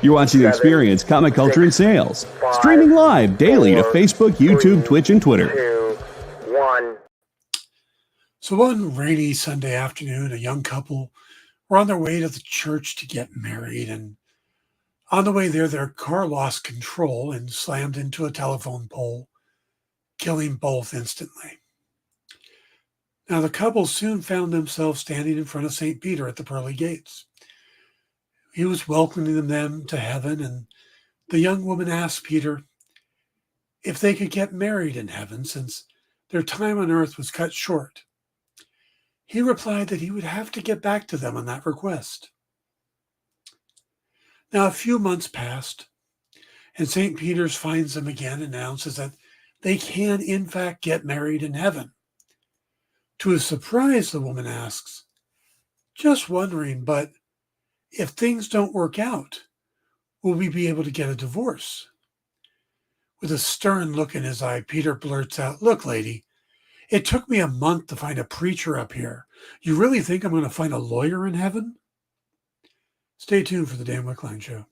You're watching The Experience, Comic Culture and Sales. Streaming live daily to Facebook, YouTube, Twitch, and Twitter. 2, 1. So one rainy Sunday afternoon, a young couple were on their way to the church to get married, and on the way there, their car lost control and slammed into a telephone pole, killing both instantly. Now, the couple soon found themselves standing in front of St. Peter at the pearly gates. He was welcoming them to heaven, and the young woman asked Peter if they could get married in heaven since their time on earth was cut short. He replied that he would have to get back to them on that request. Now, a few months passed, and St. Peter's finds them again and announces that they can, in fact, get married in heaven. To his surprise, the woman asks, "Just wondering, but if things don't work out, will we be able to get a divorce?" With a stern look in his eye, Peter blurts out, "Look, lady, it took me a month to find a preacher up here. You really think I'm going to find a lawyer in heaven?" Stay tuned for the Dan Wickline Show.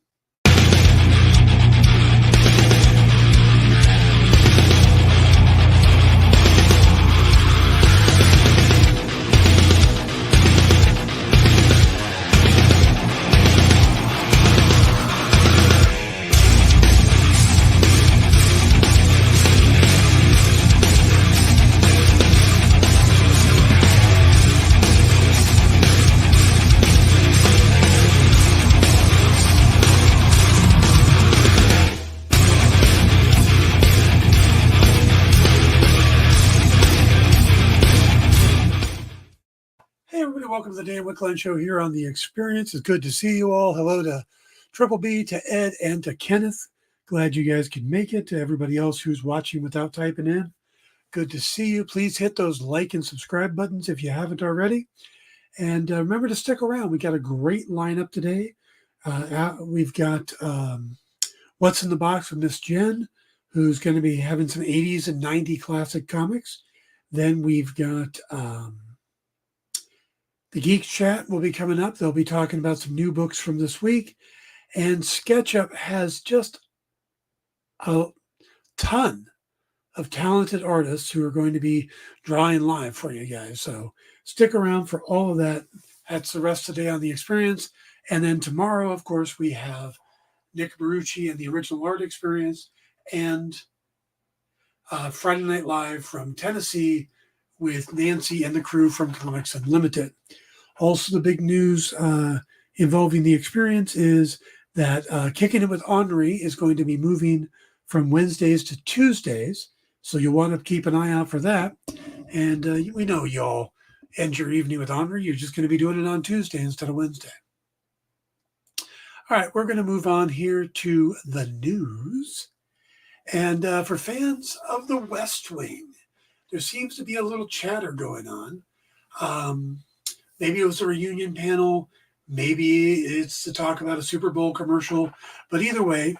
Welcome to the Dan Wickline Show here on The Experience. It's good to see you all. Hello to Triple B, to Ed, and to Kenneth. Glad you guys could make it. To everybody else who's watching without typing in, good to see you. Please hit those like and subscribe buttons if you haven't already. And remember to stick around. We got a great lineup today. We've got What's in the Box with Miss Jen, who's going to be having some 80s and 90s classic comics. Then we've got... the Geek Chat will be coming up. They'll be talking about some new books from this week. And SketchUp has just a ton of talented artists who are going to be drawing live for you guys. So stick around for all of that. That's the rest of the day on The Experience. And then tomorrow, of course, we have Nick Marucci and the Original Art Experience, and Friday Night Live from Tennessee with Nancy and the crew from Comics Unlimited. Also, the big news involving The Experience is that Kicking It with Henri is going to be moving from Wednesdays to Tuesdays. So you'll want to keep an eye out for that. And we know y'all end your evening with Henri. You're just going to be doing it on Tuesday instead of Wednesday. All right, we're going to move on here to the news. And for fans of the West Wing, there seems to be a little chatter going on. Maybe it was a reunion panel. Maybe it's to talk about a Super Bowl commercial. But either way,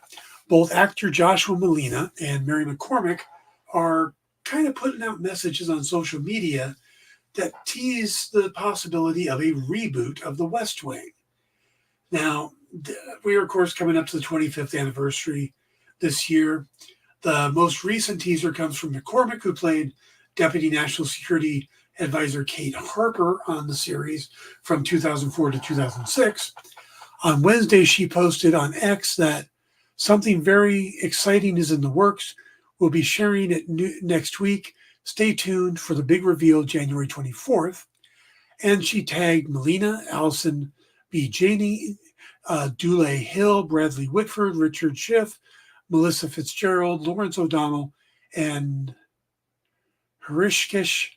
both actor Joshua Malina and Mary McCormick are kind of putting out messages on social media that tease the possibility of a reboot of The West Wing. Now, we are, of course, coming up to the 25th anniversary this year. The most recent teaser comes from McCormick, who played Deputy National Security Advisor Kate Harper on the series from 2004 to 2006. On Wednesday, she posted on X that something very exciting is in the works. We'll be sharing it next week. Stay tuned for the big reveal January 24th. And she tagged Melina, Allison B. Janey, Dule Hill, Bradley Whitford, Richard Schiff, Melissa Fitzgerald, Lawrence O'Donnell, and Hrishikesh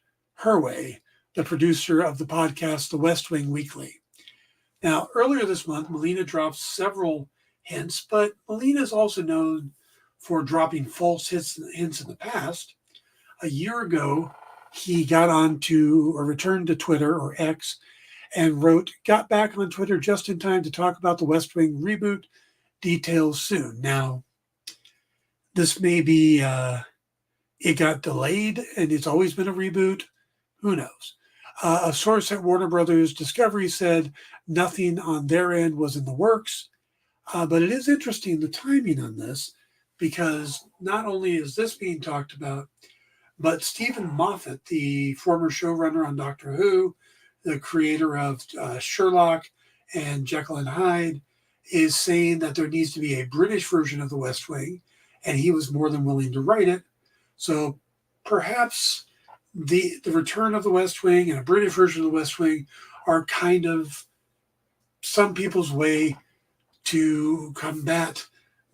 Hirway, the producer of the podcast The West Wing Weekly. Now, earlier this month, Melina dropped several hints, but Melina is also known for dropping false hints in the past. A year ago, he got on to or returned to Twitter or X and wrote, "Got back on Twitter just in time to talk about the West Wing reboot. Details soon." Now, this may be, it got delayed and it's always been a reboot. Who knows? A source at Warner Brothers Discovery said nothing on their end was in the works. But it is interesting, the timing on this, because not only is this being talked about, but Stephen Moffat, the former showrunner on Doctor Who, the creator of Sherlock and Jekyll and Hyde, is saying that there needs to be a British version of The West Wing, and he was more than willing to write it. So perhaps the return of The West Wing and a British version of The West Wing are kind of some people's way to combat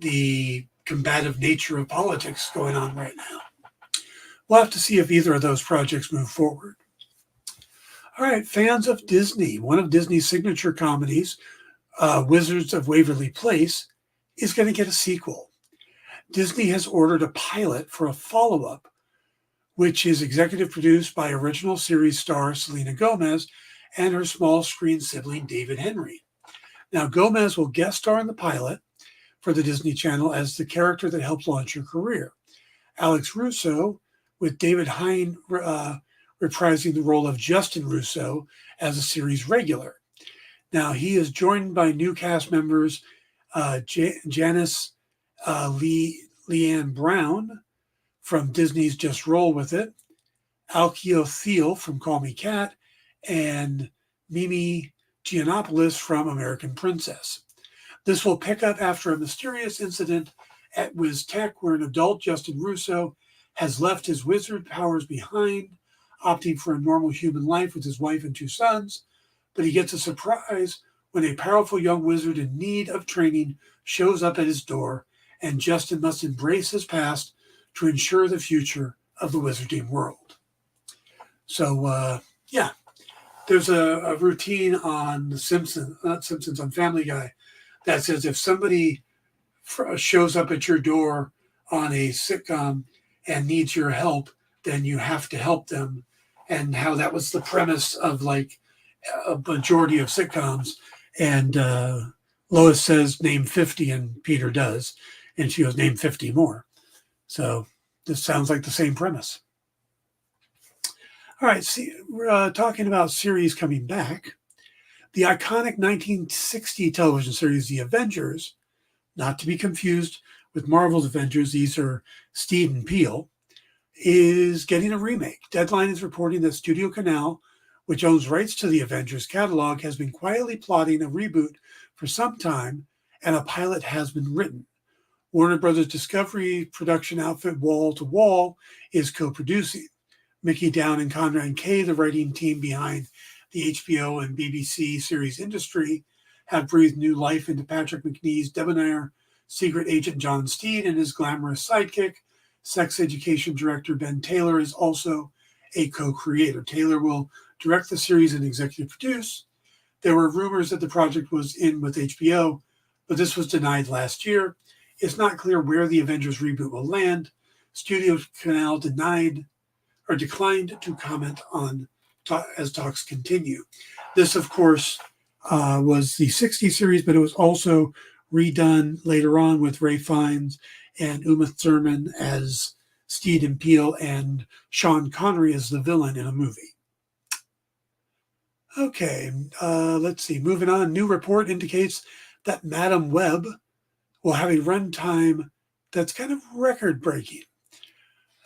the combative nature of politics going on right now. We'll have to see if either of those projects move forward. All right, fans of Disney, one of Disney's signature comedies, Wizards of Waverly Place, is going to get a sequel. Disney has ordered a pilot for a follow-up, which is executive produced by original series star Selena Gomez and her small screen sibling David Henry. Now, Gomez will guest star in the pilot for the Disney Channel as the character that helped launch her career. Alex Russo, with David Hein reprising the role of Justin Russo as a series regular. Now, he is joined by new cast members Janice Leanne Brown from Disney's Just Roll With It, Alkio Thiel from Call Me Kat, and Mimi Giannopoulos from American Princess. This will pick up after a mysterious incident at WizTech where an adult Justin Russo has left his wizard powers behind, opting for a normal human life with his wife and 2 sons, but he gets a surprise when a powerful young wizard in need of training shows up at his door, and Justin must embrace his past to ensure the future of the wizarding world. So, there's a routine on The Simpsons, not Simpsons, on Family Guy, that says if somebody shows up at your door on a sitcom and needs your help, then you have to help them. And how that was the premise of like a majority of sitcoms. And Lois says, name 50, and Peter does. And she goes, name 50 more. So this sounds like the same premise. All right, see, we're talking about series coming back. The iconic 1960 television series, The Avengers, not to be confused with Marvel's Avengers, these are Steed and Peele, is getting a remake. Deadline is reporting that Studio Canal, which owns rights to the Avengers catalog, has been quietly plotting a reboot for some time, and a pilot has been written. Warner Brothers Discovery production outfit Wall to Wall is co-producing. Mickey Down and Conrad Kay, the writing team behind the HBO and BBC series industry, have breathed new life into Patrick McNee's debonair secret agent John Steed and his glamorous sidekick. Sex education director Ben Taylor is also a co-creator. Taylor will direct the series and executive produce. There were rumors that the project was in with HBO, but this was denied last year. It's not clear where the Avengers reboot will land. Studio Canal declined to comment on as talks continue. This, of course, was the 60s series, but it was also redone later on with Ray Fiennes and Uma Thurman as Steed and Peele and Sean Connery as the villain in a movie. Okay, let's see. Moving on, new report indicates that Madam Web will have a runtime that's kind of record-breaking.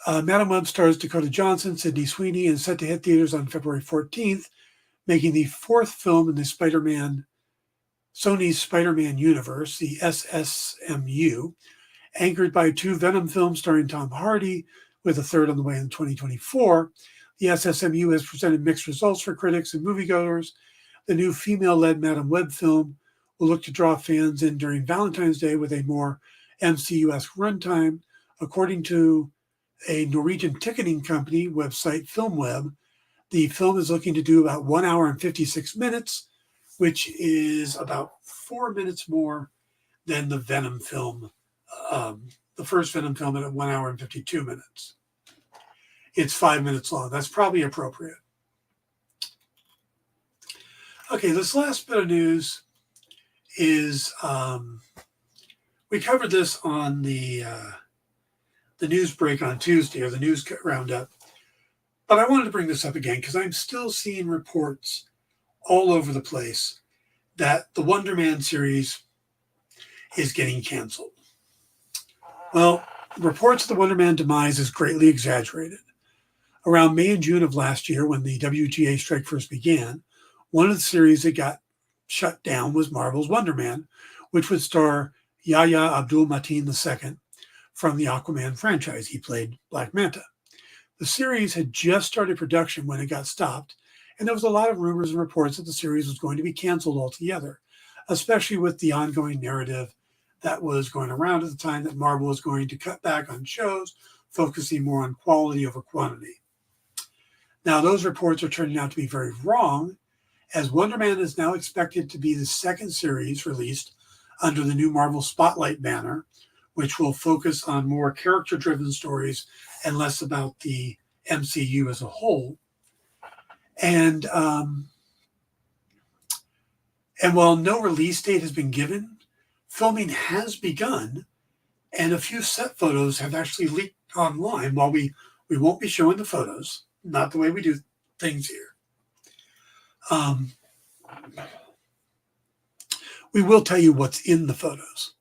Madam Web stars Dakota Johnson, Sydney Sweeney, and set to hit theaters on February 14th, making the 4th film in the Sony's Spider-Man universe, the SSMU, anchored by 2 Venom films starring Tom Hardy, with a 3rd on the way in 2024. The SSMU has presented mixed results for critics and moviegoers. The new female-led Madam Web film will look to draw fans in during Valentine's Day with a more MCU-esque runtime. According to a Norwegian ticketing company website, FilmWeb, the film is looking to do about 1 hour and 56 minutes, which is about 4 minutes more than the Venom film, the first Venom film at 1 hour and 52 minutes. It's 5 minutes long. That's probably appropriate. Okay, this last bit of news is we covered this on the news break on Tuesday, or the news roundup. But I wanted to bring this up again because I'm still seeing reports all over the place that the Wonder Man series is getting canceled. Well, reports of the Wonder Man demise is greatly exaggerated. Around May and June of last year, when the WGA strike first began, one of the series that got shut down was Marvel's Wonder Man, which would star Yahya Abdul-Mateen II from the Aquaman franchise. He played Black Manta. The series had just started production when it got stopped, and there was a lot of rumors and reports that the series was going to be canceled altogether, especially with the ongoing narrative that was going around at the time that Marvel was going to cut back on shows, focusing more on quality over quantity. Now, those reports are turning out to be very wrong, as Wonder Man is now expected to be the second series released under the new Marvel Spotlight banner, which will focus on more character-driven stories and less about the MCU as a whole. And while no release date has been given, filming has begun, and a few set photos have actually leaked online. While we won't be showing the photos, not the way we do things here. We will tell you what's in the photos.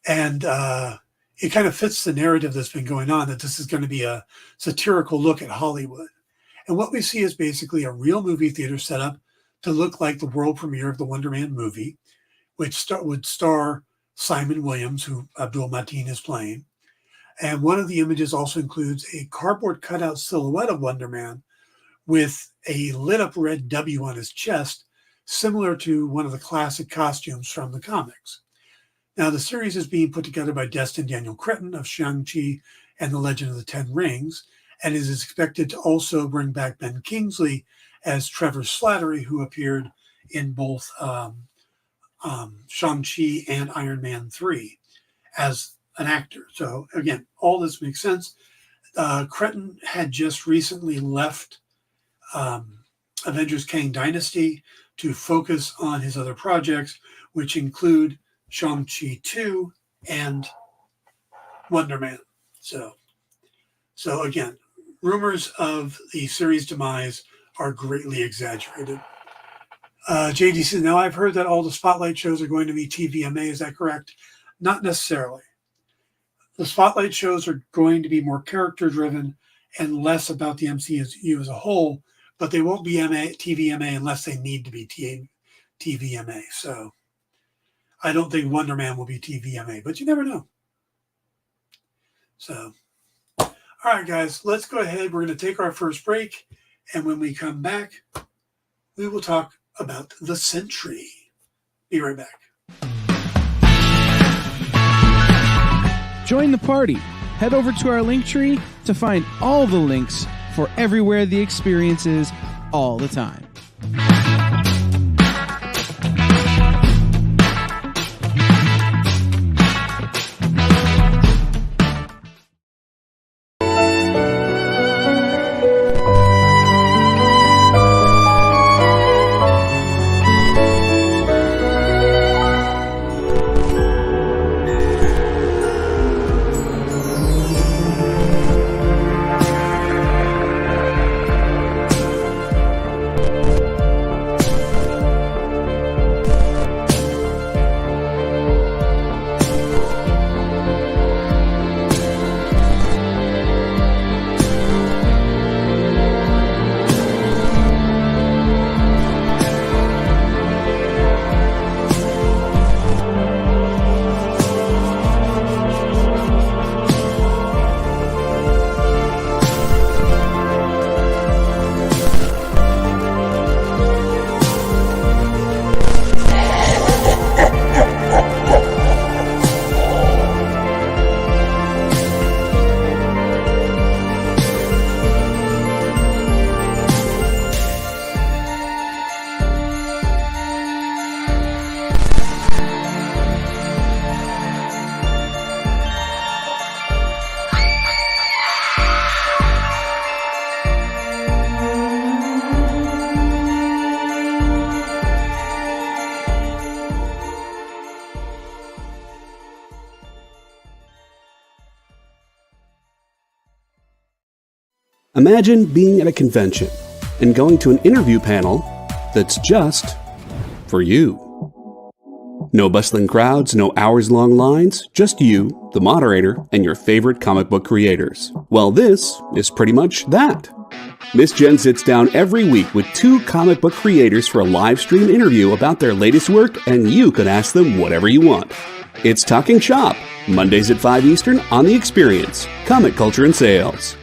And it kind of fits the narrative that's been going on, that this is going to be a satirical look at Hollywood. And what we see is basically a real movie theater set up to look like the world premiere of the Wonder Man movie, which would star Simon Williams, who Abdul-Mateen is playing. And one of the images also includes a cardboard cutout silhouette of Wonder Man with a lit up red W on his chest, similar to one of the classic costumes from the comics. Now, the series is being put together by Destin Daniel Cretton of Shang-Chi and the Legend of the Ten Rings, and is expected to also bring back Ben Kingsley as Trevor Slattery, who appeared in both Shang-Chi and Iron Man 3 as an actor. So again, all this makes sense. Cretton had just recently left Avengers Kang Dynasty to focus on his other projects, which include Shang-Chi 2 and Wonder Man. So again, rumors of the series demise are greatly exaggerated. JD says, now I've heard that all the Spotlight shows are going to be TVMA. Is that correct? Not necessarily. The Spotlight shows are going to be more character-driven and less about the MCU as a whole, but they won't be TVMA unless they need to be TVMA. So I don't think Wonder Man will be TVMA, but you never know. So, all right, guys, let's go ahead. We're going to take our first break, and when we come back, we will talk about the Sentry. Be right back. Join the party. Head over to our link tree to find all the links for everywhere the experience is all the time. Imagine being at a convention and going to an interview panel that's just for you. No bustling crowds, no hours-long lines, just you, the moderator, and your favorite comic book creators. Well, this is pretty much that. Miss Jen sits down every week with two comic book creators for a live stream interview about their latest work, and you can ask them whatever you want. It's Talking Shop, Mondays at 5 Eastern on The Experience, Comic Culture and Sales.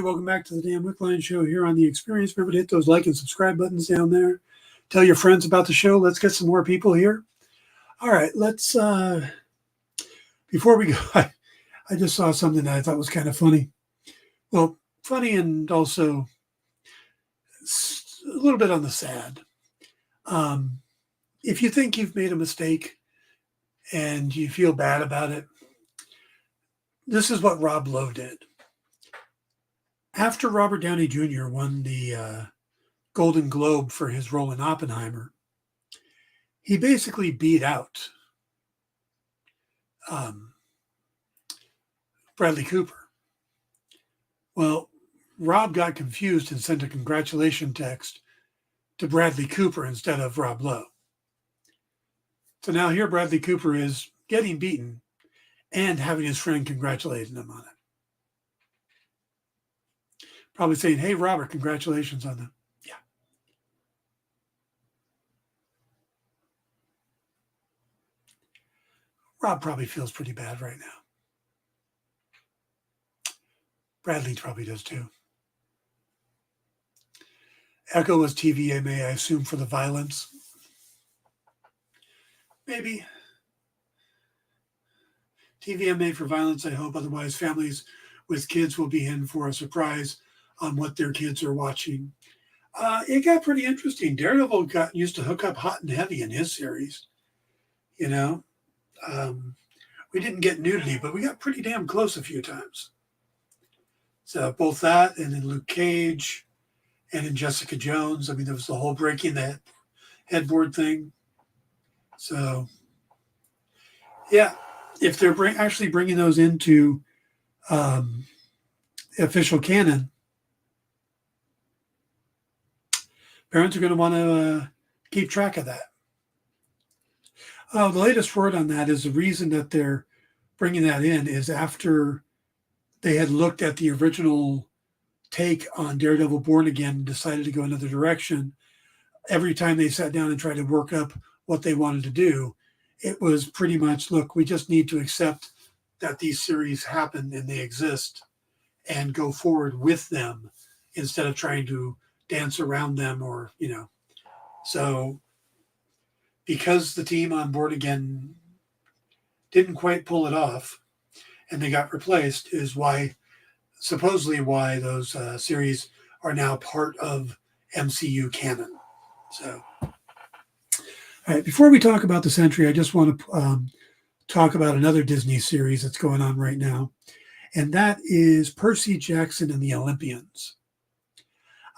Welcome back to the Dan Wickline Show here on The Experience. Remember to hit those like and subscribe buttons down there. Tell your friends about the show. Let's get some more people here. All right, let's, before we go, I just saw something that I thought was kind of funny. Well, funny and also a little bit on the sad. If you think you've made a mistake and you feel bad about it, this is what Rob Lowe did. After Robert Downey Jr. won the Golden Globe for his role in Oppenheimer, he basically beat out Bradley Cooper. Well, Rob got confused and sent a congratulation text to Bradley Cooper instead of Rob Lowe. So now here Bradley Cooper is getting beaten and having his friend congratulating him on it. Probably saying, hey, Robert, congratulations on them. Yeah. Rob probably feels pretty bad right now. Bradley probably does too. Echo was TVMA, I assume, for the violence. Maybe. TVMA for violence, I hope. Otherwise, families with kids will be in for a surprise on what their kids are watching. It got pretty interesting. Daredevil used to hook up hot and heavy in his series. You know, we didn't get nudity, but we got pretty damn close a few times. So both that and in Luke Cage and in Jessica Jones. I mean, there was the whole breaking the headboard thing. So, yeah, if they're actually bringing those into official canon, parents are going to want to keep track of that. The latest word on that is the reason that they're bringing that in is after they had looked at the original take on Daredevil Born Again and decided to go another direction. Every time they sat down and tried to work up what they wanted to do, it was pretty much, look, we just need to accept that these series happen and they exist and go forward with them instead of trying to dance around them or, you know. So because the team on Board Again didn't quite pull it off and they got replaced is supposedly why those series are now part of MCU canon. So, all right, before we talk about the Sentry, I just want to talk about another Disney series that's going on right now, and that is Percy Jackson and the Olympians.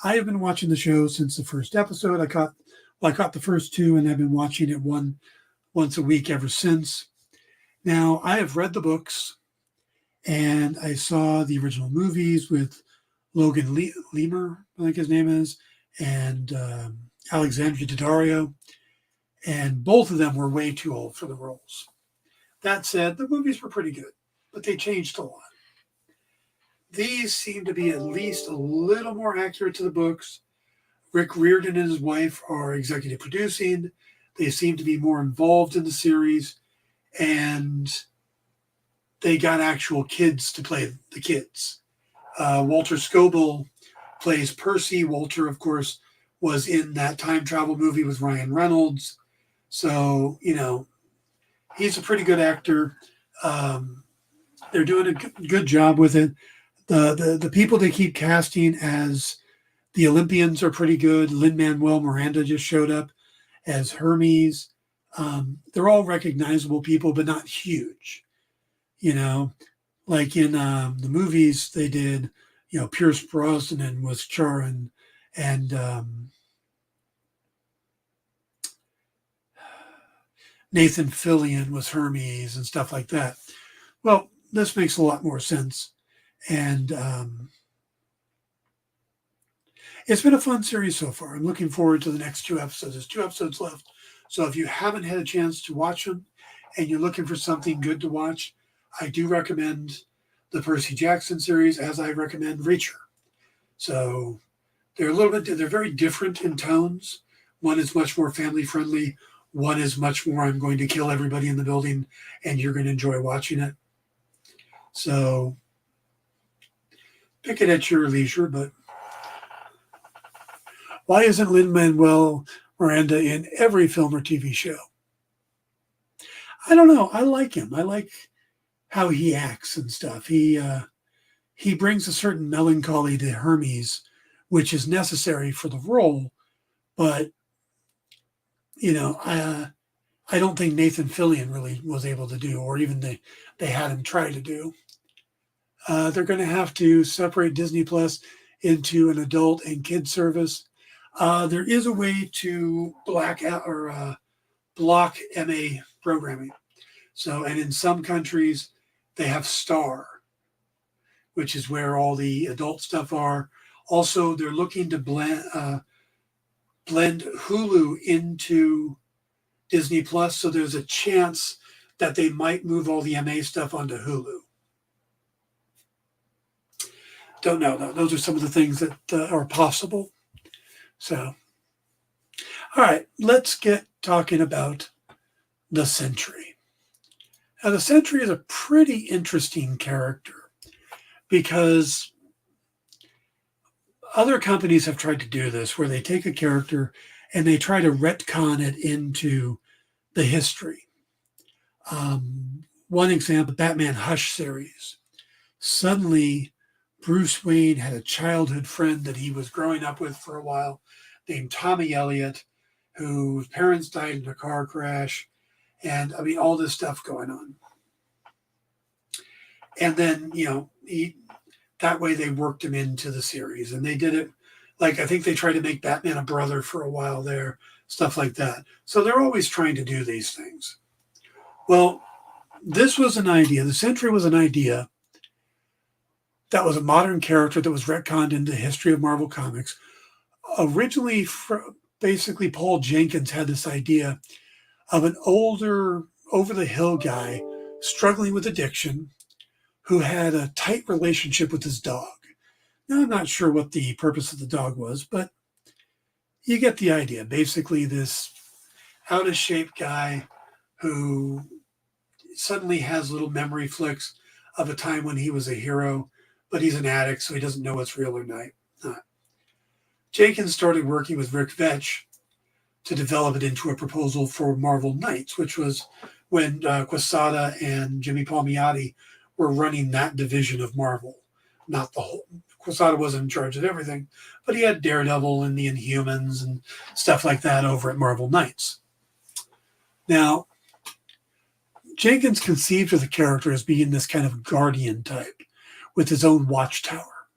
I have been watching the show since the first episode. I caught the first two, and I've been watching it once a week ever since. Now, I have read the books, and I saw the original movies with Logan Lerman, I think his name is, and Alexandra Daddario, and both of them were way too old for the roles. That said, the movies were pretty good, but they changed a lot. These seem to be at least a little more accurate to the books. Rick Riordan and his wife are executive producing. They seem to be more involved in the series, and they got actual kids to play the kids. Walter Scobell plays Percy. Walter, of course, was in that time travel movie with Ryan Reynolds. So, he's a pretty good actor. They're doing a good job with it. The people they keep casting as the Olympians are pretty good. Lin-Manuel Miranda just showed up as Hermes. They're all recognizable people, but not huge. Like in the movies they did, Pierce Brosnan was Charon, and Nathan Fillion was Hermes and stuff like that. Well, this makes a lot more sense. And it's been a fun series so far. I'm looking forward to the next 2 episodes. There's 2 episodes left. So if you haven't had a chance to watch them and you're looking for something good to watch, I do recommend the Percy Jackson series, as I recommend Reacher. So they're very different in tones. One is much more family friendly. One is much more, I'm going to kill everybody in the building and you're going to enjoy watching it. So pick it at your leisure, but why isn't Lin-Manuel Miranda in every film or TV show? I don't know. I like him. I like how he acts and stuff. He brings a certain melancholy to Hermes, which is necessary for the role, but I don't think Nathan Fillion really was able to do, or even they had him try to do. They're going to have to separate Disney Plus into an adult and kid service. There is a way to block MA programming. So, and in some countries, they have Star, which is where all the adult stuff are. Also, they're looking to blend Hulu into Disney Plus. So there's a chance that they might move all the MA stuff onto Hulu. Don't know, though. Those are some of the things that are possible. So, all right, let's get talking about the Sentry. Now, the Sentry is a pretty interesting character because other companies have tried to do this, where they take a character and they try to retcon it into the history. One example, Batman Hush series. Suddenly, Bruce Wayne had a childhood friend that he was growing up with for a while named Tommy Elliott, whose parents died in a car crash. And all this stuff going on. And then, that way they worked him into the series. And they did it, I think they tried to make Batman a brother for a while there, stuff like that. So they're always trying to do these things. Well, this was an idea. The Sentry was an idea that was a modern character that was retconned into the history of Marvel Comics. Originally, basically, Paul Jenkins had this idea of an older, over-the-hill guy struggling with addiction who had a tight relationship with his dog. Now, I'm not sure what the purpose of the dog was, but you get the idea. Basically, this out-of-shape guy who suddenly has little memory flicks of a time when he was a hero, but he's an addict, so he doesn't know what's real or not. Jenkins started working with Rick Vetch to develop it into a proposal for Marvel Knights, which was when Quesada and Jimmy Palmiotti were running that division of Marvel. Not the whole. Quesada wasn't in charge of everything, but he had Daredevil and the Inhumans and stuff like that over at Marvel Knights. Now, Jenkins conceived of the character as being this kind of guardian type with his own watchtower.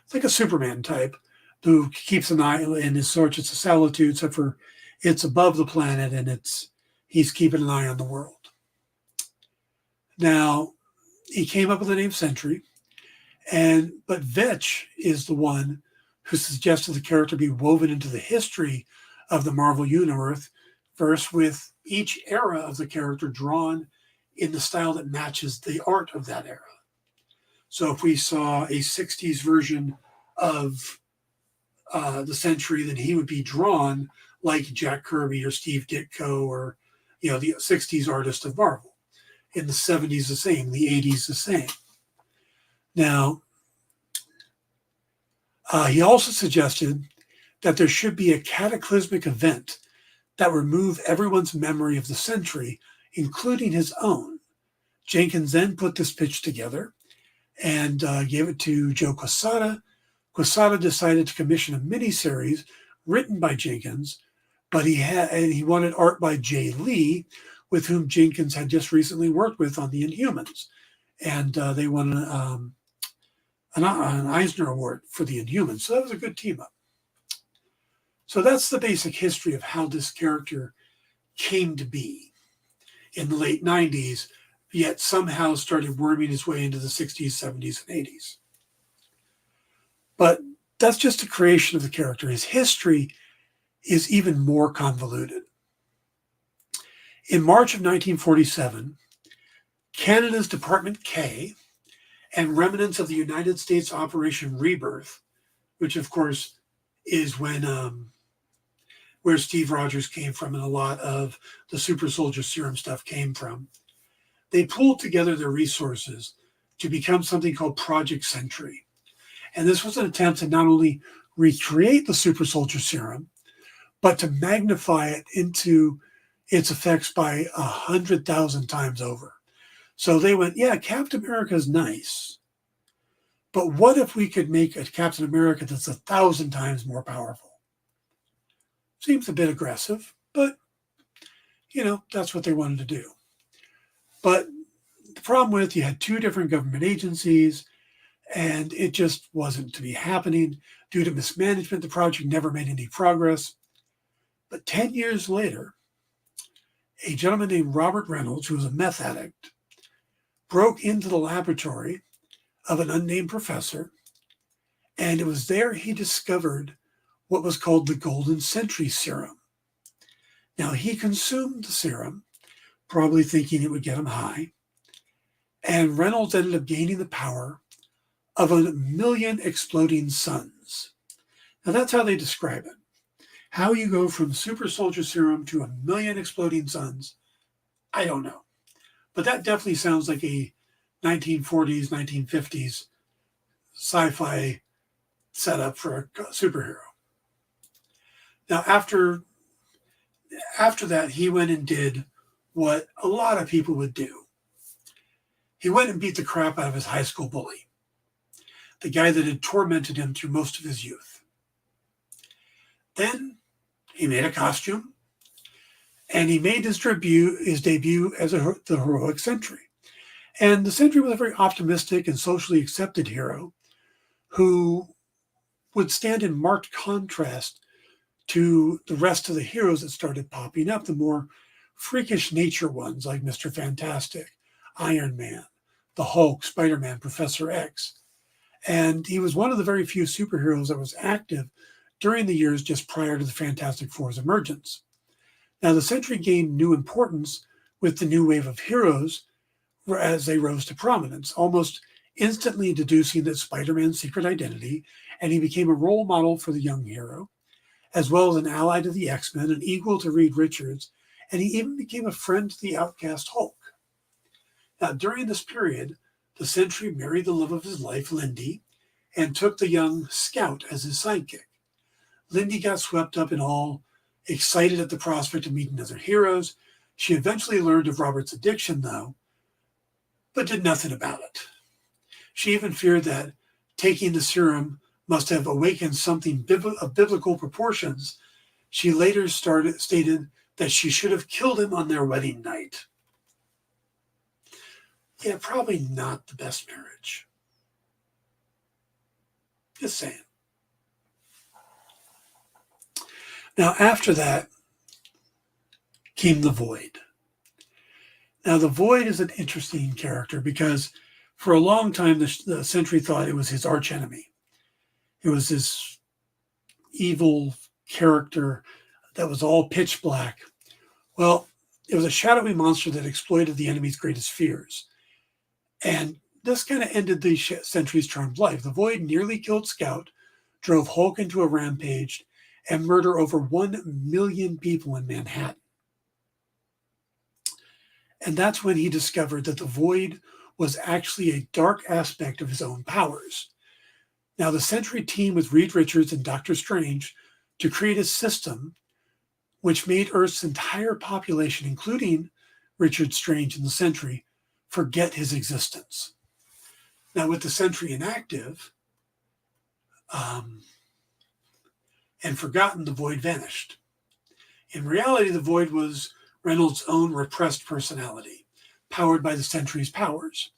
It's like a Superman type who keeps an eye in his Fortress of Solitude, except for it's above the planet and he's keeping an eye on the world. Now, he came up with the name Sentry, but Vetch is the one who suggested the character be woven into the history of the Marvel Universe, with each era of the character drawn in the style that matches the art of that era. So if we saw a 60s version of the Sentry, then he would be drawn like Jack Kirby or Steve Ditko or, the 60s artist of Marvel. In the 70s, the same. The 80s, the same. Now, he also suggested that there should be a cataclysmic event that would remove everyone's memory of the Sentry, including his own. Jenkins then put this pitch together and gave it to Joe Quesada. Quesada decided to commission a miniseries written by Jenkins, but he wanted art by Jay Lee, with whom Jenkins had just recently worked with on the Inhumans, and they won an Eisner Award for the Inhumans. So that was a good team up. So that's the basic history of how this character came to be in the late 90s, yet somehow started worming his way into the 60s, 70s, and 80s. But that's just a creation of the character. His history is even more convoluted. In March of 1947, Canada's Department K and remnants of the United States Operation Rebirth, which of course is where Steve Rogers came from and a lot of the super soldier serum stuff came from, they pooled together their resources to become something called Project Sentry. And this was an attempt to not only recreate the super soldier serum, but to magnify it into its effects by 100,000 times over. So they went, yeah, Captain America is nice, but what if we could make a Captain America that's 1,000 times more powerful? Seems a bit aggressive, but, that's what they wanted to do. But the problem with, you had two different government agencies, and it just wasn't to be happening. Due to mismanagement, the project never made any progress. But 10 years later, a gentleman named Robert Reynolds, who was a meth addict, broke into the laboratory of an unnamed professor, and it was there he discovered what was called the Golden Sentry Serum. Now, he consumed the serum, probably thinking it would get him high, and Reynolds ended up gaining the power of 1,000,000 exploding suns. Now, that's how they describe it. How you go from super soldier serum to 1,000,000 exploding suns, I don't know. But that definitely sounds like a 1940s, 1950s sci-fi setup for a superhero. Now, after that, he went and did what a lot of people would do. He went and beat the crap out of his high school bully, the guy that had tormented him through most of his youth. Then he made a costume, and he made his debut as the heroic Sentry. And the Sentry was a very optimistic and socially accepted hero who would stand in marked contrast to the rest of the heroes that started popping up, the more freakish nature ones like Mr. Fantastic, Iron Man, the Hulk, Spider-Man, Professor X. And he was one of the very few superheroes that was active during the years just prior to the Fantastic Four's emergence. Now, the Sentry gained new importance with the new wave of heroes as they rose to prominence, almost instantly deducing that Spider-Man's secret identity, and he became a role model for the young hero, as well as an ally to the X-Men, an equal to Reed Richards, and he even became a friend to the outcast Hulk. Now, during this period, the Sentry married the love of his life, Lindy, and took the young Scout as his sidekick. Lindy got swept up in all, excited at the prospect of meeting other heroes. She eventually learned of Robert's addiction, though, but did nothing about it. She even feared that taking the serum must have awakened something of biblical proportions. She later stated that she should have killed him on their wedding night. Yeah, probably not the best marriage. Just saying. Now, after that came the Void. Now, the Void is an interesting character because for a long time, the Sentry thought it was his archenemy. It was this evil character that was all pitch black. Well, It was a shadowy monster that exploited the enemy's greatest fears. And this kind of ended the Sentry's charmed life. The Void nearly killed Scout, drove Hulk into a rampage, and murdered over 1 million people in Manhattan. And that's when he discovered that the Void was actually a dark aspect of his own powers. Now, the Sentry teamed with Reed Richards and Doctor Strange to create a system which made Earth's entire population, including Richard Strange and the Sentry, forget his existence. Now, with the Sentry inactive and forgotten, the Void vanished. In reality, the Void was Reynolds' own repressed personality, powered by the Sentry's powers.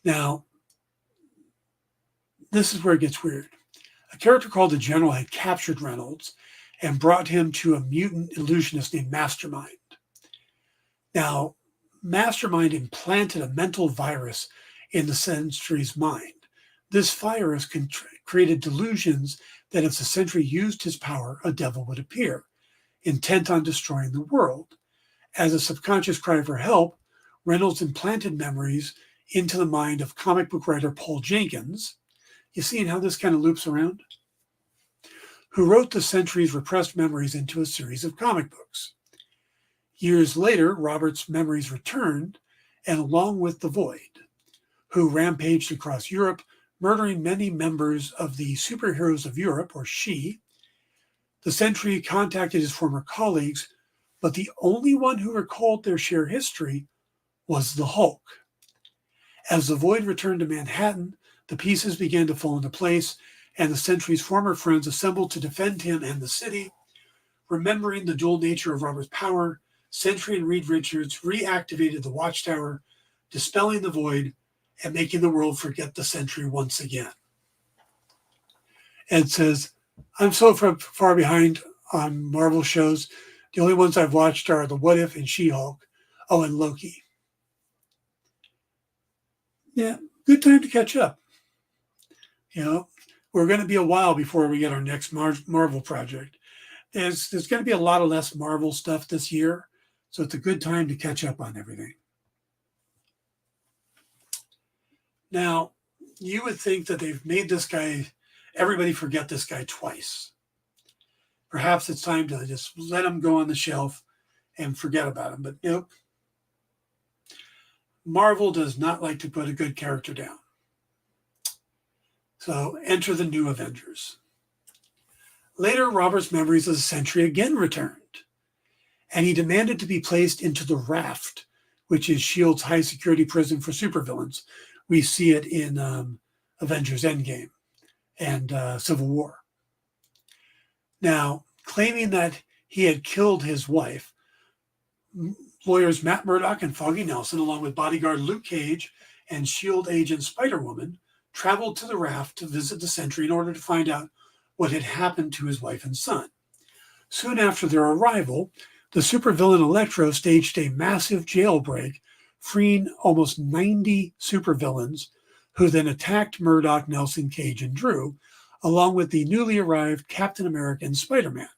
Now, this is where it gets weird. A character called the General had captured Reynolds and brought him to a mutant illusionist named Mastermind. Now, Mastermind implanted a mental virus in the Sentry's mind. This virus created delusions that if the Sentry used his power, a devil would appear, intent on destroying the world. As a subconscious cry for help, Reynolds implanted memories into the mind of comic book writer Paul Jenkins. You seeing how this kind of loops around? Who wrote the Sentry's repressed memories into a series of comic books. Years later, Robert's memories returned, and along with the Void, who rampaged across Europe, murdering many members of the Superheroes of Europe, or SHE, the Sentry contacted his former colleagues, but the only one who recalled their shared history was the Hulk. As the Void returned to Manhattan, the pieces began to fall into place, and the Sentry's former friends assembled to defend him and the city. Remembering the dual nature of Robert's power, Sentry and Reed Richards reactivated the Watchtower, dispelling the Void and making the world forget the Sentry once again. Ed says, I'm so far behind on Marvel shows. The only ones I've watched are The What If and She-Hulk. Oh, and Loki. Yeah, good time to catch up. You know, we're going to be a while before we get our next Marvel project. There's going to be a lot of less Marvel stuff this year, so it's a good time to catch up on everything. Now, you would think that they've made this guy, everybody forget this guy twice. Perhaps it's time to just let him go on the shelf and forget about him, but nope. Marvel does not like to put a good character down. So enter the new Avengers. Later, Robert's memories of the Sentry again returned, and he demanded to be placed into the Raft, which is S.H.I.E.L.D.'s high-security prison for supervillains. We see it in Avengers Endgame and Civil War. Now, claiming that he had killed his wife, lawyers Matt Murdock and Foggy Nelson, along with bodyguard Luke Cage and S.H.I.E.L.D. agent Spider-Woman, traveled to the Raft to visit the Sentry in order to find out what had happened to his wife and son. Soon after their arrival, the supervillain Electro staged a massive jailbreak, freeing almost 90 supervillains, who then attacked Murdock, Nelson, Cage, and Drew, along with the newly arrived Captain America and Spider-Man.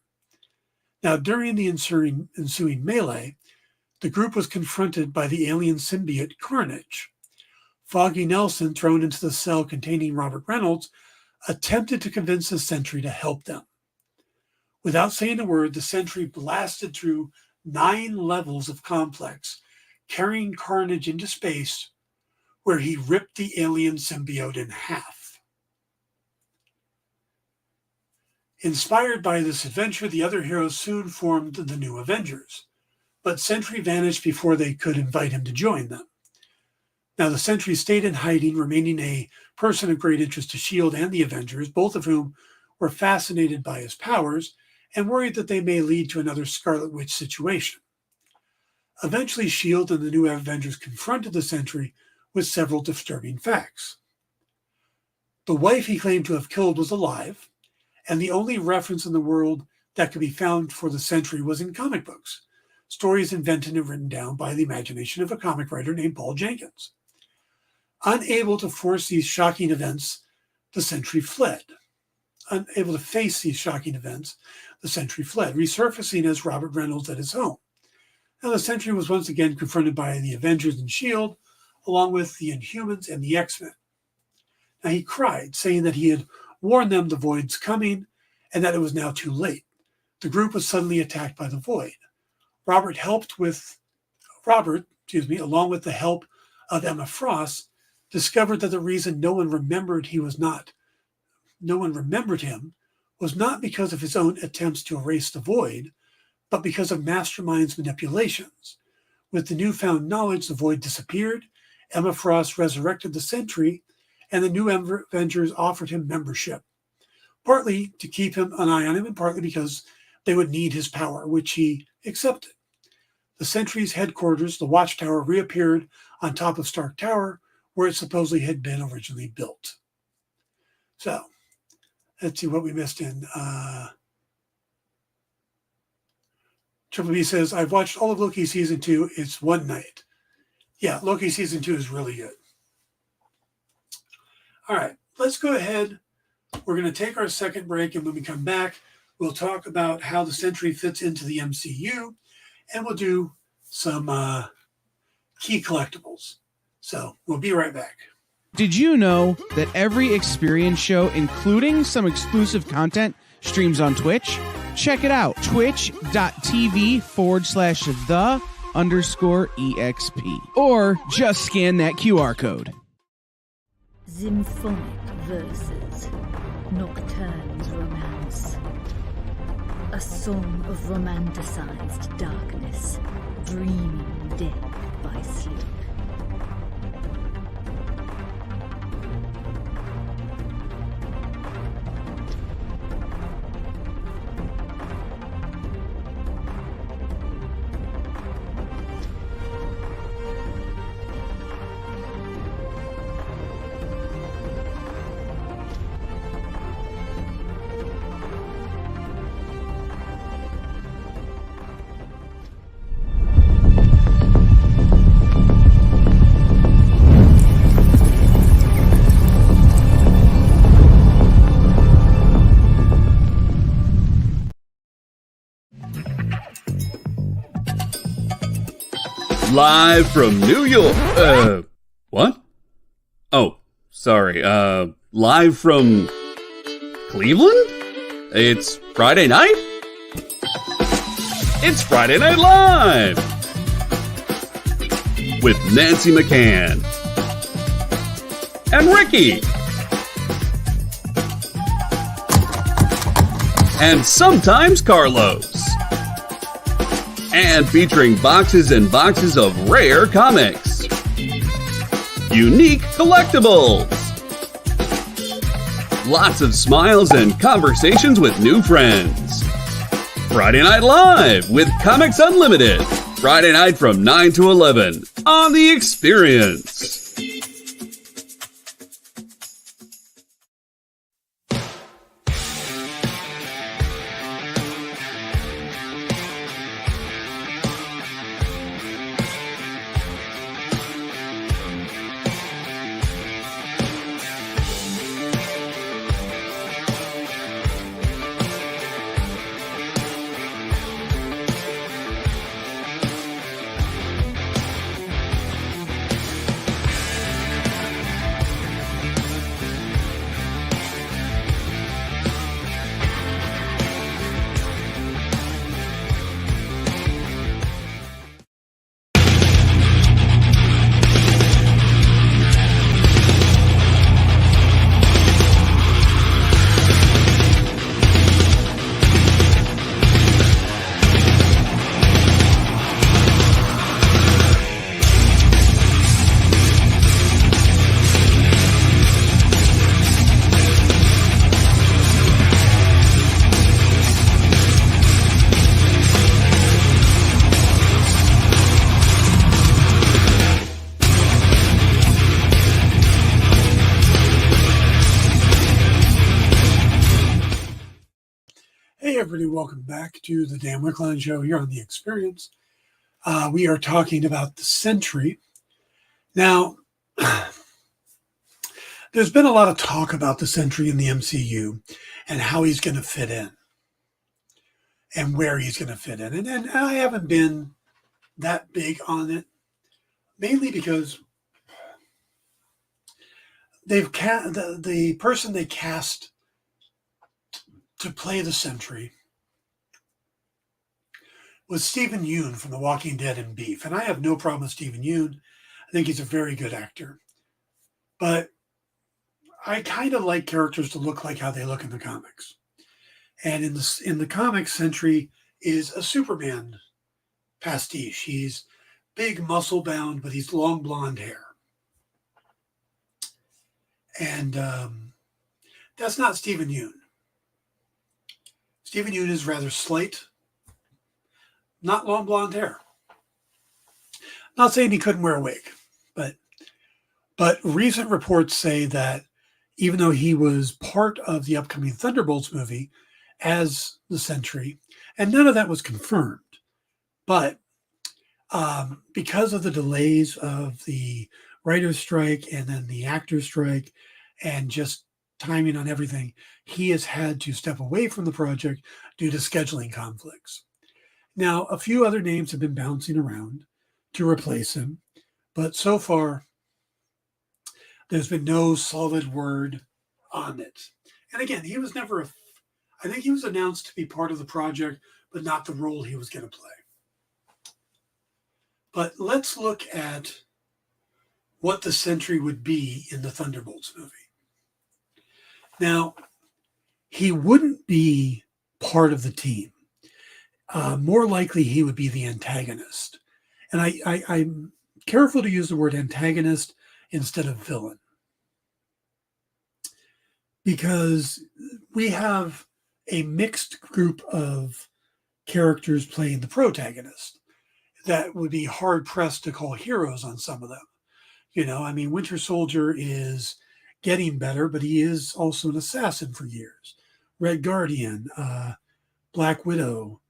Now, during the ensuing melee, the group was confronted by the alien symbiote Carnage. Foggy Nelson, thrown into the cell containing Robert Reynolds, attempted to convince the Sentry to help them. Without saying a word, the Sentry blasted through 9 levels of complex, carrying Carnage into space, where he ripped the alien symbiote in half. Inspired by this adventure, the other heroes soon formed the new Avengers, but Sentry vanished before they could invite him to join them. Now, the Sentry stayed in hiding, remaining a person of great interest to S.H.I.E.L.D. and the Avengers, both of whom were fascinated by his powers and worried that they may lead to another Scarlet Witch situation. Eventually, S.H.I.E.L.D. and the new Avengers confronted the Sentry with several disturbing facts. The wife he claimed to have killed was alive, and the only reference in the world that could be found for the Sentry was in comic books, stories invented and written down by the imagination of a comic writer named Paul Jenkins. Unable to force these shocking events, the Sentry fled. Unable to face these shocking events, the Sentry fled, resurfacing as Robert Reynolds at his home. Now, the Sentry was once again confronted by the Avengers and S.H.I.E.L.D., along with the Inhumans and the X-Men. Now, he cried, saying that he had warned them the Void's coming and that it was now too late. The group was suddenly attacked by the Void. Robert, along with the help of Emma Frost, discovered that the reason no one remembered him was not because of his own attempts to erase the Void, but because of Mastermind's manipulations. With the newfound knowledge, the Void disappeared, Emma Frost resurrected the Sentry, and the new Avengers offered him membership, partly to keep an eye on him and partly because they would need his power, which he accepted. The Sentry's headquarters, the Watchtower, reappeared on top of Stark Tower, where it supposedly had been originally built. So, let's see what we missed in. Triple B says, I've watched all of Loki Season 2. It's one night. Yeah, Loki Season 2 is really good. All right, let's go ahead. We're going to take our second break, and when we come back, we'll talk about how the Sentry fits into the MCU, and we'll do some key collectibles. So we'll be right back. Did you know that every experience show, including some exclusive content, streams on Twitch? Check it out, twitch.tv/the_EXP. Or just scan that QR code. Symphonic verses, Nocturne's romance. A song of romanticized darkness, dreaming dead by sleep. Live from New York. What? Oh, sorry. Live from Cleveland? It's Friday night? It's Friday Night Live! With Nancy McCann. And Ricky. And sometimes Carlos. And featuring boxes and boxes of rare comics. Unique collectibles. Lots of smiles and conversations with new friends. Friday Night Live with Comics Unlimited. Friday night from 9 to 11 on The Experience. Everybody, welcome back to the Dan Wickline Show here on The Experience. We are talking about the Sentry. Now, there's been a lot of talk about the Sentry in the MCU and how he's going to fit in and where he's going to fit in. And I haven't been that big on it, mainly because the person they cast to play the Sentry was Stephen Yeun from The Walking Dead and Beef. And I have no problem with Stephen Yeun. I think he's a very good actor. But I kind of like characters to look like how they look in the comics. And in the comics, Sentry is a Superman pastiche. He's big, muscle bound, but he's long blonde hair. And that's not Stephen Yeun. Stephen Yeun is rather slight, not long blonde hair. Not saying he couldn't wear a wig, but recent reports say that even though he was part of the upcoming Thunderbolts movie as the Sentry, and none of that was confirmed, but because of the delays of the writer's strike and then the actor's strike and just timing on everything, he has had to step away from the project due to scheduling conflicts. Now, a few other names have been bouncing around to replace him, but so far, there's been no solid word on it. And again, he was never I think he was announced to be part of the project, but not the role he was going to play. But let's look at what the Sentry would be in the Thunderbolts movie. Now, he wouldn't be part of the team. More likely, he would be the antagonist. And I'm careful to use the word antagonist instead of villain, because we have a mixed group of characters playing the protagonist that would be hard pressed to call heroes on some of them. You know, I mean, Winter Soldier is getting better, but he is also an assassin for years. Red Guardian, Black Widow,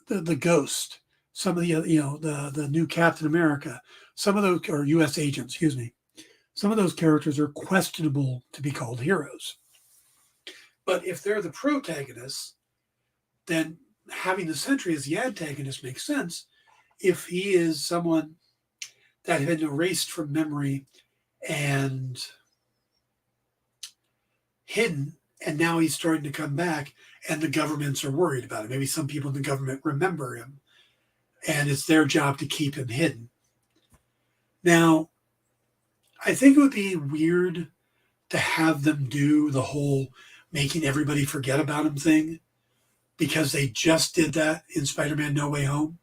the Ghost, some of the, the new Captain America, some of those, or U.S. agents, excuse me. Some of those characters are questionable to be called heroes. But if they're the protagonists, then having the Sentry as the antagonist makes sense if he is someone that had been erased from memory and hidden, and now he's starting to come back, and the governments are worried about it. Maybe some people in the government remember him, and it's their job to keep him hidden. Now, I think it would be weird to have them do the whole making everybody forget about him thing, because they just did that in Spider-Man No Way Home.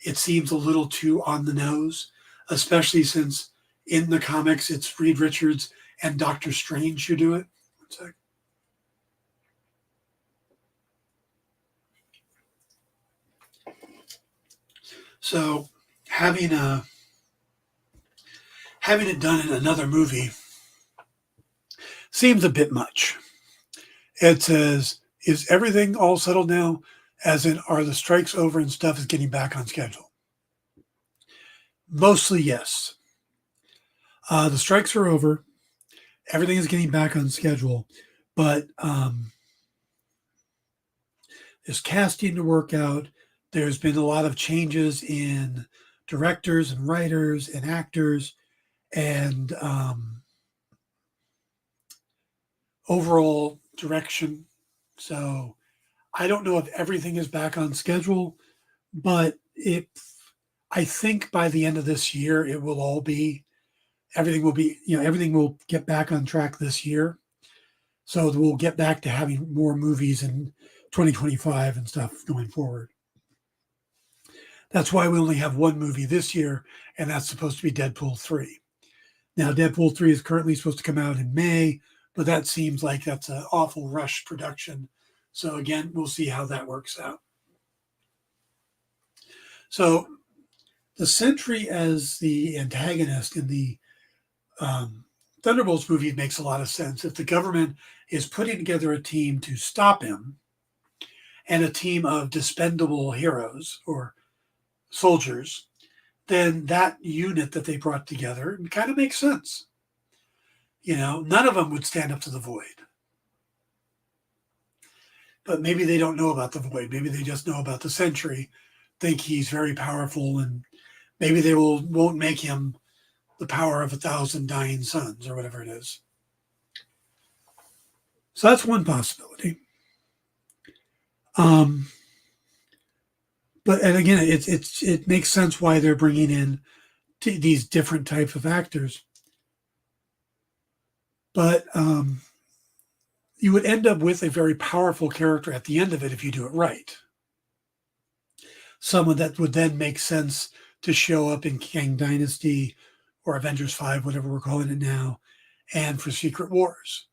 It seems a little too on the nose, especially since in the comics it's Reed Richards and Doctor Strange who do it. One sec. So having it done in another movie seems a bit much. It says, is everything all settled now? As in, are the strikes over and stuff is getting back on schedule? Mostly yes. The strikes are over. Everything is getting back on schedule. But there's casting to work out. There's been a lot of changes in directors and writers and actors and overall direction. So I don't know if everything is back on schedule, but I think by the end of this year, everything will get back on track this year. So we'll get back to having more movies in 2025 and stuff going forward. That's why we only have one movie this year, and that's supposed to be Deadpool 3. Now, Deadpool 3 is currently supposed to come out in May, but that seems like that's an awful rush production. So again, we'll see how that works out. So the Sentry as the antagonist in the Thunderbolts movie makes a lot of sense. If the government is putting together a team to stop him and a team of dispendable heroes or soldiers, then that unit that they brought together kind of makes sense. You know, none of them would stand up to the Void. But maybe they don't know about the Void. Maybe they just know about the Sentry. think he's very powerful, and maybe they won't make him the power of 1,000 dying suns or whatever it is. So that's one possibility. But and again, it makes sense why they're bringing in these different types of actors. But you would end up with a very powerful character at the end of it if you do it right. Someone that would then make sense to show up in Kang Dynasty or Avengers 5, whatever we're calling it now, and for Secret Wars.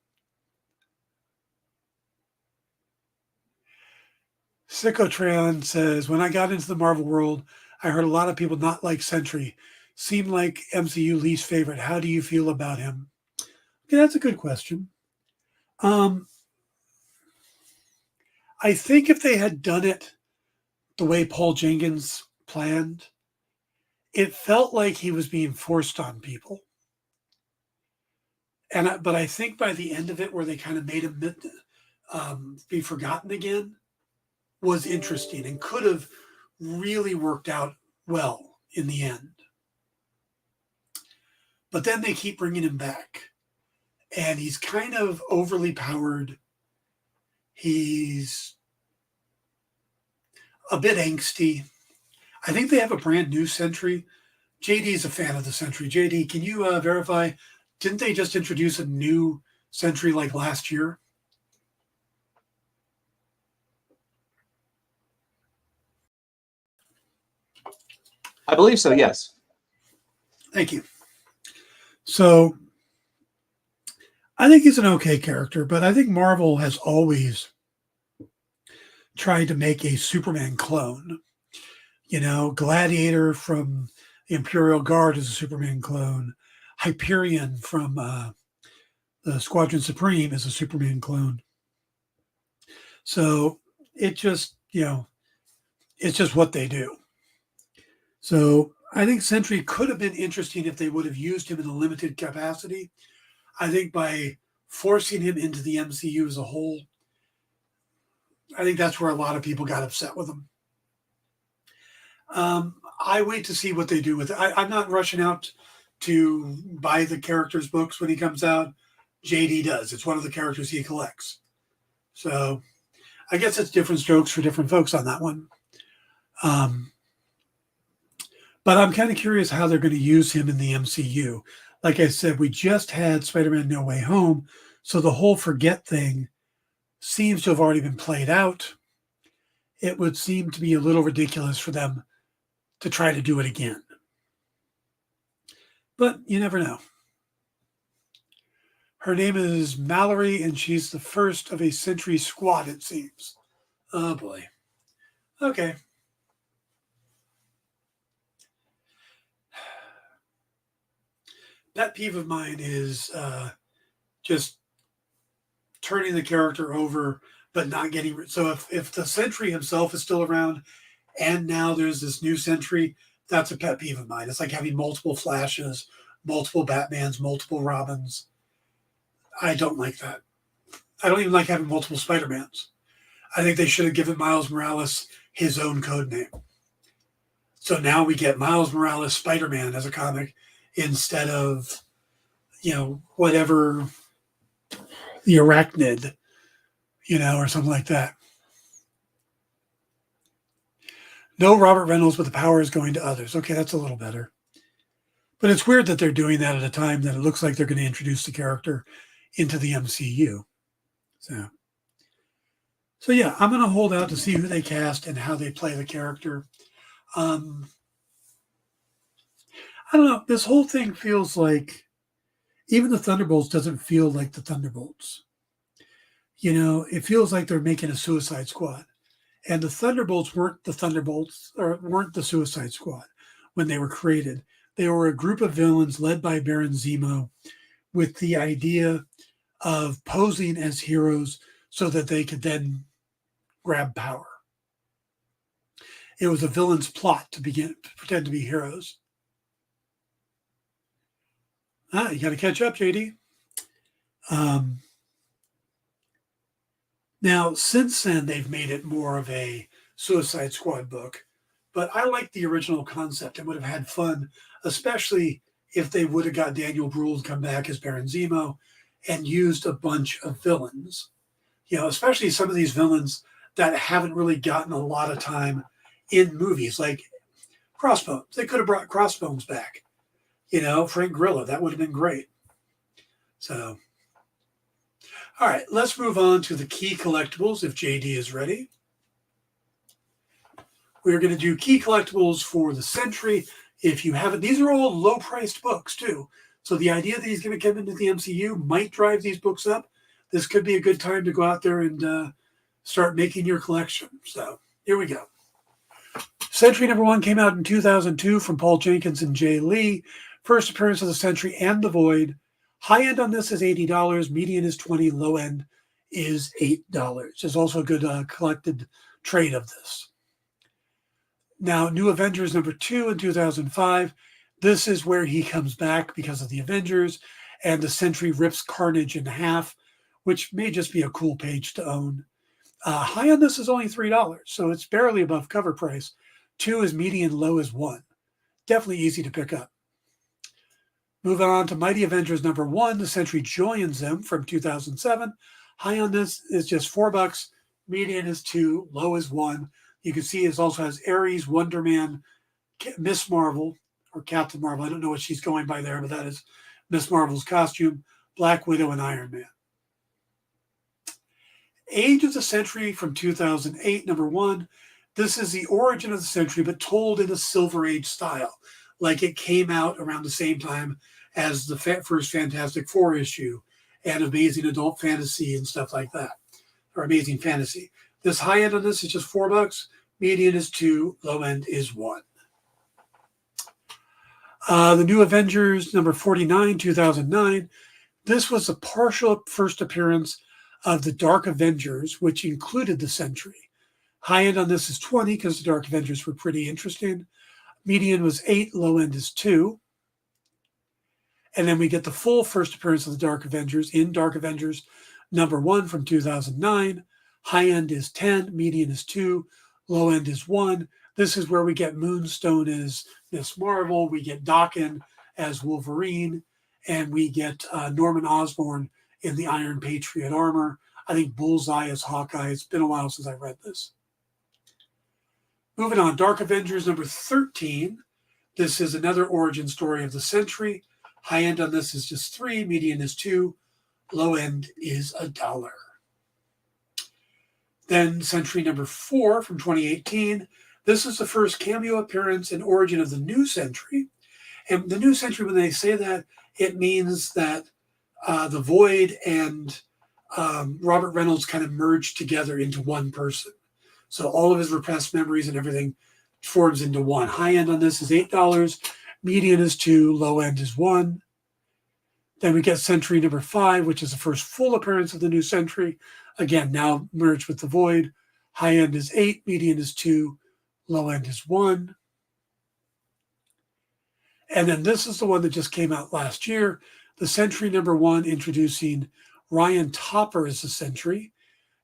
Sycotron says, when I got into the Marvel world, I heard a lot of people not like Sentry. Seemed like MCU least favorite. How do you feel about him? Okay, that's a good question. I think if they had done it the way Paul Jenkins planned, it felt like he was being forced on people. But I think by the end of it, where they kind of made him be forgotten again, was interesting and could have really worked out well in the end. But then they keep bringing him back, and he's kind of overly powered. He's a bit angsty. I think they have a brand new Sentry. JD is a fan of the Sentry. JD, can you verify? Didn't they just introduce a new Sentry like last year? I believe so, yes. Thank you. So I think he's an okay character, but I think Marvel has always tried to make a Superman clone. You know, Gladiator from the Imperial Guard is a Superman clone. Hyperion from the Squadron Supreme is a Superman clone. So it just, it's just what they do. So I think Sentry could have been interesting if they would have used him in a limited capacity. I think by forcing him into the MCU as a whole, I think that's where a lot of people got upset with him. I wait to see what they do with it. I'm not rushing out to buy the character's books when he comes out. JD does. It's one of the characters he collects. So I guess it's different strokes for different folks on that one. But I'm kind of curious how they're going to use him in the MCU. Like I said, we just had Spider-Man No Way Home, so the whole forget thing seems to have already been played out. It would seem to be a little ridiculous for them to try to do it again. But you never know. Her name is Mallory, and she's the first of a Sentry squad, it seems. Oh, boy. Okay. That peeve of mine is just turning the character over, but not getting... So if the Sentry himself is still around, and now there's this new Sentry, that's a pet peeve of mine. It's like having multiple Flashes, multiple Batmans, multiple Robins. I don't like that. I don't even like having multiple Spider-Mans. I think they should have given Miles Morales his own code name. So now we get Miles Morales Spider-Man as a comic instead of, whatever, the Arachnid, or something like that. No Robert Reynolds, but the power is going to others. Okay, that's a little better. But it's weird that they're doing that at a time that it looks like they're going to introduce the character into the MCU. So yeah, I'm going to hold out to see who they cast and how they play the character. I don't know. This whole thing feels like even the Thunderbolts doesn't feel like the Thunderbolts. It feels like they're making a Suicide Squad. And the Thunderbolts weren't the Thunderbolts, or weren't the Suicide Squad when they were created. They were a group of villains led by Baron Zemo with the idea of posing as heroes so that they could then grab power. It was a villain's plot to pretend to be heroes. You got to catch up, JD. Now, since then, they've made it more of a Suicide Squad book. But I like the original concept and would have had fun, especially if they would have got Daniel Bruhl to come back as Baron Zemo and used a bunch of villains. Especially some of these villains that haven't really gotten a lot of time in movies, like Crossbones. They could have brought Crossbones back. Frank Grillo. That would have been great. So, all right, let's move on to the key collectibles if JD is ready. We're going to do key collectibles for the Sentry. If you haven't, these are all low-priced books too. So the idea that he's going to come into the MCU might drive these books up. This could be a good time to go out there and start making your collection. So here we go. Sentry #1 came out in 2002 from Paul Jenkins and Jay Lee. First appearance of the Sentry and the Void. High end on this is $80. Median is $20. Low end is $8. There's also a good collected trade of this. Now, New Avengers #2 in 2005. This is where he comes back because of the Avengers, and the Sentry rips Carnage in half, which may just be a cool page to own. High on this is only $3, so it's barely above cover price. 2 is median, low is 1. Definitely easy to pick up. Moving on to Mighty Avengers #1, the Sentry joins them from 2007. High on this is just $4. Median is 2, low is 1. You can see it also has Ares, Wonder Man, Miss Marvel, or Captain Marvel. I don't know what she's going by there, but that is Miss Marvel's costume, Black Widow, and Iron Man. Age of the Sentry from 2008, #1. This is the origin of the Sentry, but told in a Silver Age style, like it came out around the same time as the first Fantastic Four issue and Amazing Adult Fantasy and stuff like that, or Amazing Fantasy. This high end on this is just $4. Median is 2, low end is 1. The New Avengers #49, 2009. This was the partial first appearance of the Dark Avengers, which included the Sentry. High end on this is 20 because the Dark Avengers were pretty interesting. Median was 8, low end is 2. And then we get the full first appearance of the Dark Avengers in Dark Avengers #1 from 2009. High end is 10, median is 2, low end is 1. This is where we get Moonstone as Miss Marvel, we get Daken as Wolverine, and we get Norman Osborn in the Iron Patriot armor. I think Bullseye as Hawkeye. It's been a while since I read this. Moving on, Dark Avengers #13. This is another origin story of the Sentry. High end on this is just 3, median is 2, low end is $1. Then Sentry #4 from 2018. This is the first cameo appearance and origin of the new Sentry. And the new Sentry, when they say that, it means that the Void and Robert Reynolds kind of merged together into one person. So all of his repressed memories and everything forms into one. High end on this is $8. Median is 2, low end is 1. Then we get Sentry #5, which is the first full appearance of the new Sentry. Again, now merged with the Void. High end is 8, median is 2, low end is 1. And then this is the one that just came out last year. The Sentry #1 introducing Ryan Topper as the Sentry.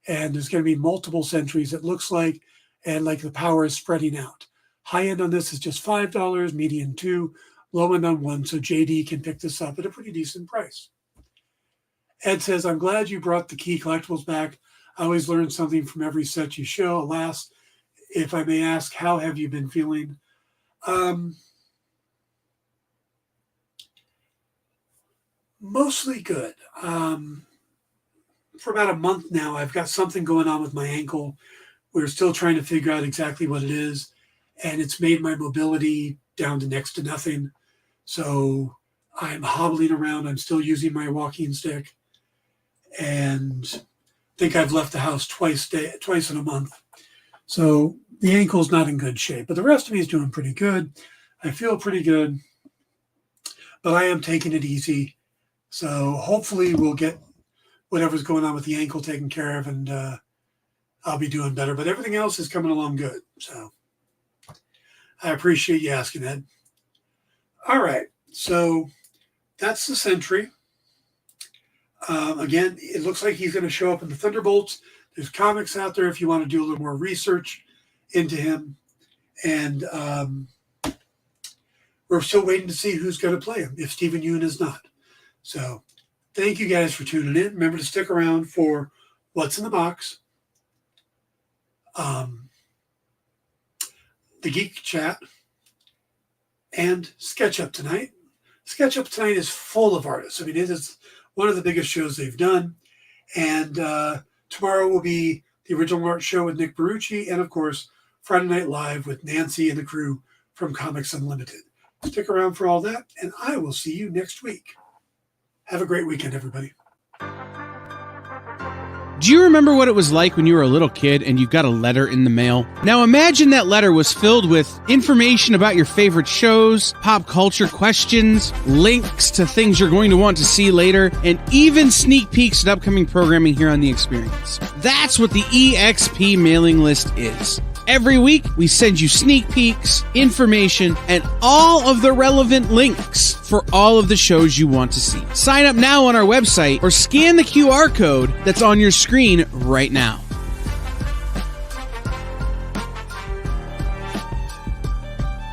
And there's going to be multiple Sentries, it looks like, and like the power is spreading out. High end on this is just $5, median 2, low end on 1, so JD can pick this up at a pretty decent price. Ed says, I'm glad you brought the key collectibles back. I always learn something from every set you show. Alas, if I may ask, how have you been feeling? Mostly good. For about a month now, I've got something going on with my ankle. We're still trying to figure out exactly what it is, and it's made my mobility down to next to nothing. So I'm hobbling around. I'm still using my walking stick, and I think I've left the house twice in a month. So the ankle's not in good shape, but the rest of me is doing pretty good. I feel pretty good, but I am taking it easy. So hopefully we'll get whatever's going on with the ankle taken care of, and I'll be doing better. But everything else is coming along good. So I appreciate you asking, Ed. All right. So that's the Sentry. Again, it looks like he's going to show up in the Thunderbolts. There's comics out there if you want to do a little more research into him. And we're still waiting to see who's going to play him, if Stephen Yeun is not. So thank you guys for tuning in. Remember to stick around for What's in the Box, the Geek Chat, and SketchUp Tonight. SketchUp Tonight is full of artists. I mean, it is one of the biggest shows they've done. And tomorrow will be the Original Art Show with Nick Barucci, and of course, Friday Night Live with Nancy and the crew from Comics Unlimited. Stick around for all that, and I will see you next week. Have a great weekend, everybody. Do you remember what it was like when you were a little kid and you got a letter in the mail? Now imagine that letter was filled with information about your favorite shows, pop culture questions, links to things you're going to want to see later, and even sneak peeks at upcoming programming here on The Experience. That's what the EXP mailing list is. Every week, we send you sneak peeks, information, and all of the relevant links for all of the shows you want to see. Sign up now on our website or scan the QR code that's on your screen right now.